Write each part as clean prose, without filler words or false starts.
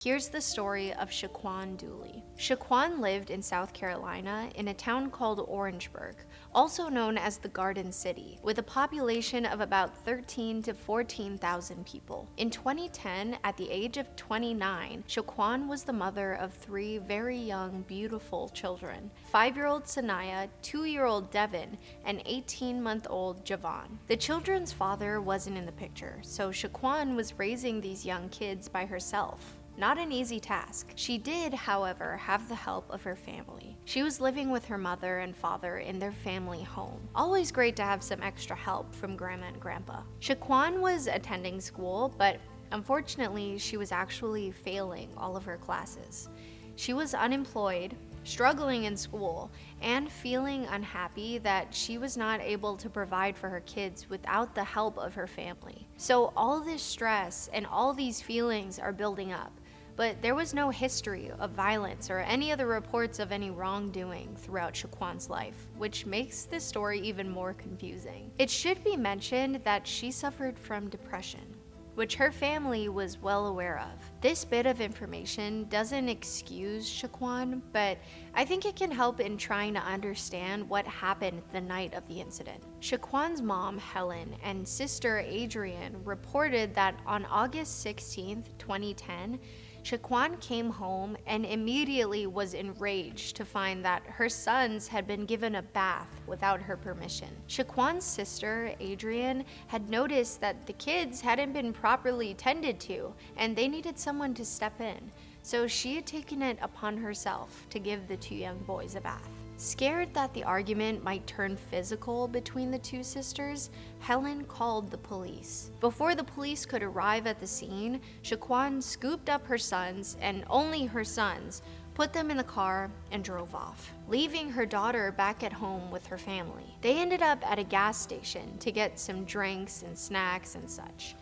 Here's the story of Shaquan Duley. Shaquan lived in South Carolina in a town called Orangeburg, also known as the Garden City, with a population of about 13 to 14,000 people. In 2010, at the age of 29, Shaquan was the mother of three very young, beautiful children: 5-year-old Sanaya, 2-year-old Devin, and 18-month-old Javon. The children's father wasn't in the picture, so Shaquan was raising these young kids by herself. Not an easy task. She did, however, have the help of her family. She was living with her mother and father in their family home. Always great to have some extra help from grandma and grandpa. Shaquan was attending school, but unfortunately, she was actually failing all of her classes. She was unemployed, struggling in school, and feeling unhappy that she was not able to provide for her kids without the help of her family. So all this stress and all these feelings are building up. But there was no history of violence or any other reports of any wrongdoing throughout Shaquan's life, which makes this story even more confusing. It should be mentioned that she suffered from depression, which her family was well aware of. This bit of information doesn't excuse Shaquan, but I think it can help in trying to understand what happened the night of the incident. Shaquan's mom, Helen, and sister, Adrienne, reported that on August 16, 2010, Shaquan came home and immediately was enraged to find that her sons had been given a bath without her permission. Shaquan's sister, Adrienne, had noticed that the kids hadn't been properly tended to and they needed someone to step in, so she had taken it upon herself to give the two young boys a bath. Scared that the argument might turn physical between the two sisters, Helen called the police. Before the police could arrive at the scene, Shaquan scooped up her sons, and only her sons, put them in the car, and drove off, leaving her daughter back at home with her family. They ended up at a gas station to get some drinks and snacks and such.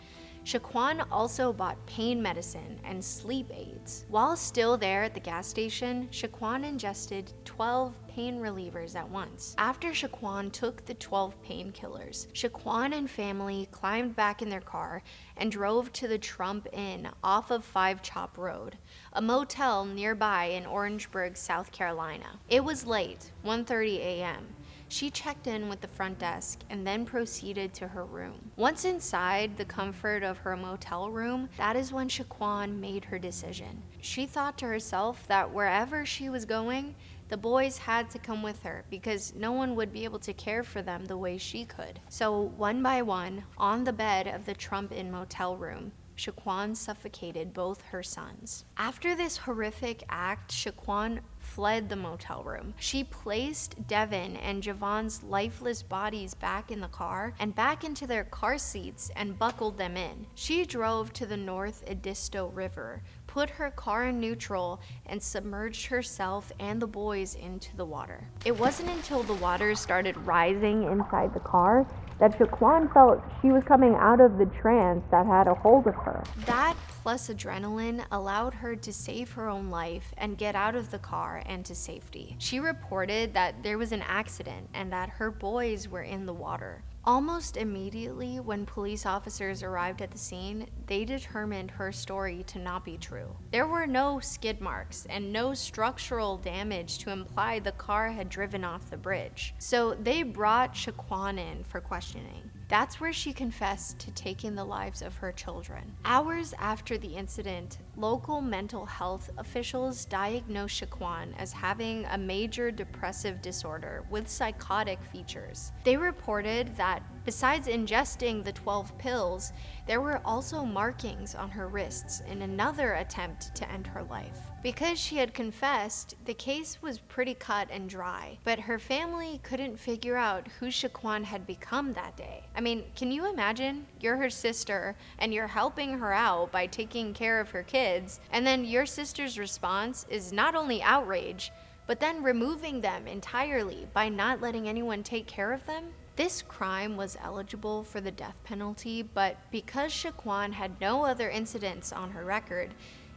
Shaquan also bought pain medicine and sleep aids. While still there at the gas station, Shaquan ingested 12 pain relievers at once. After Shaquan took the 12 painkillers, Shaquan and family climbed back in their car and drove to the Trump Inn off of 5 Chop Road, a motel nearby in Orangeburg, South Carolina. It was late, 1:30 a.m. She checked in with the front desk and then proceeded to her room. Once inside the comfort of her motel room, that is when Shaquan made her decision. She thought to herself that wherever she was going, the boys had to come with her because no one would be able to care for them the way she could. So one by one, on the bed of the Trump Inn motel room, Shaquan suffocated both her sons. After this horrific act, Shaquan fled the motel room. She placed Devin and Javon's lifeless bodies back in the car and back into their car seats and buckled them in. She drove to the North Edisto River, put her car in neutral, and submerged herself and the boys into the water. It wasn't until the water started rising inside the car that Shaquan felt she was coming out of the trance that had a hold of her. That plus adrenaline allowed her to save her own life and get out of the car and to safety. She reported that there was an accident and that her boys were in the water. Almost immediately, when police officers arrived at the scene, they determined her story to not be true. There were no skid marks and no structural damage to imply the car had driven off the bridge. So they brought Shaquan in for questioning. That's where she confessed to taking the lives of her children. Hours after the incident, local mental health officials diagnosed Shaquan as having a major depressive disorder with psychotic features. They reported that besides ingesting the 12 pills, there were also markings on her wrists in another attempt to end her life. Because she had confessed, the case was pretty cut and dry, but her family couldn't figure out who Shaquan had become that day. I mean, can you imagine? You're her sister, and you're helping her out by taking care of her kids, and then your sister's response is not only outrage, but then removing them entirely by not letting anyone take care of them? This crime was eligible for the death penalty, but because Shaquan had no other incidents on her record,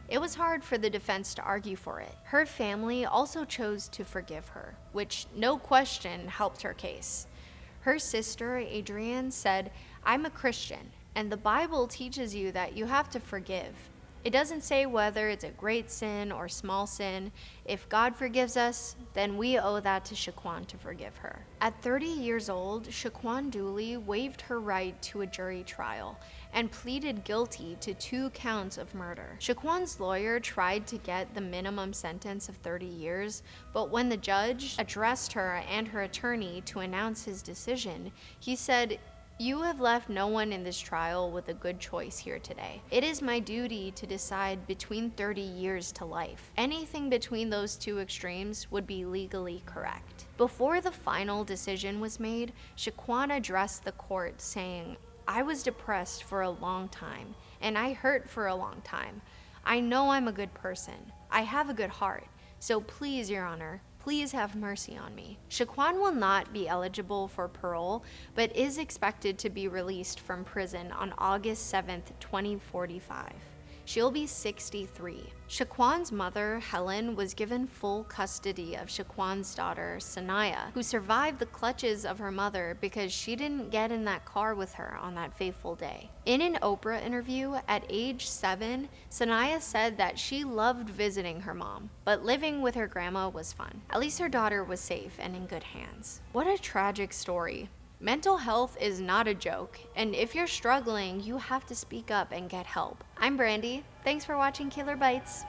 it was hard for the defense to argue for it. Her family also chose to forgive her, which no question helped her case. Her sister, Adrienne, said, "I'm a Christian, and the Bible teaches you that you have to forgive. It doesn't say whether it's a great sin or small sin. If God forgives us, then we owe that to Shaquan to forgive her. At 30 years old, Shaquan Duley waived her right to a jury trial and pleaded guilty to 2 counts of murder. Shaquan's lawyer tried to get the minimum sentence of 30 years, but when the judge addressed her and her attorney to announce his decision, he said, "You have left no one in this trial with a good choice here today. It is my duty to decide between 30 years to life. Anything between those 2 extremes would be legally correct." Before the final decision was made, Shaquan addressed the court saying, "I was depressed for a long time, and I hurt for a long time. I know I'm a good person. I have a good heart. So please, Your Honor, please have mercy on me." Shaquan will not be eligible for parole, but is expected to be released from prison on August 7th, 2045. She'll be 63. Shaquan's mother, Helen, was given full custody of Shaquan's daughter, Sanaya, who survived the clutches of her mother because she didn't get in that car with her on that fateful day. In an Oprah interview, at age 7, Sanaya said that she loved visiting her mom, but living with her grandma was fun. At least her daughter was safe and in good hands. What a tragic story. Mental health is not a joke, and if you're struggling, you have to speak up and get help. I'm Brandi. Thanks for watching Killer Bites.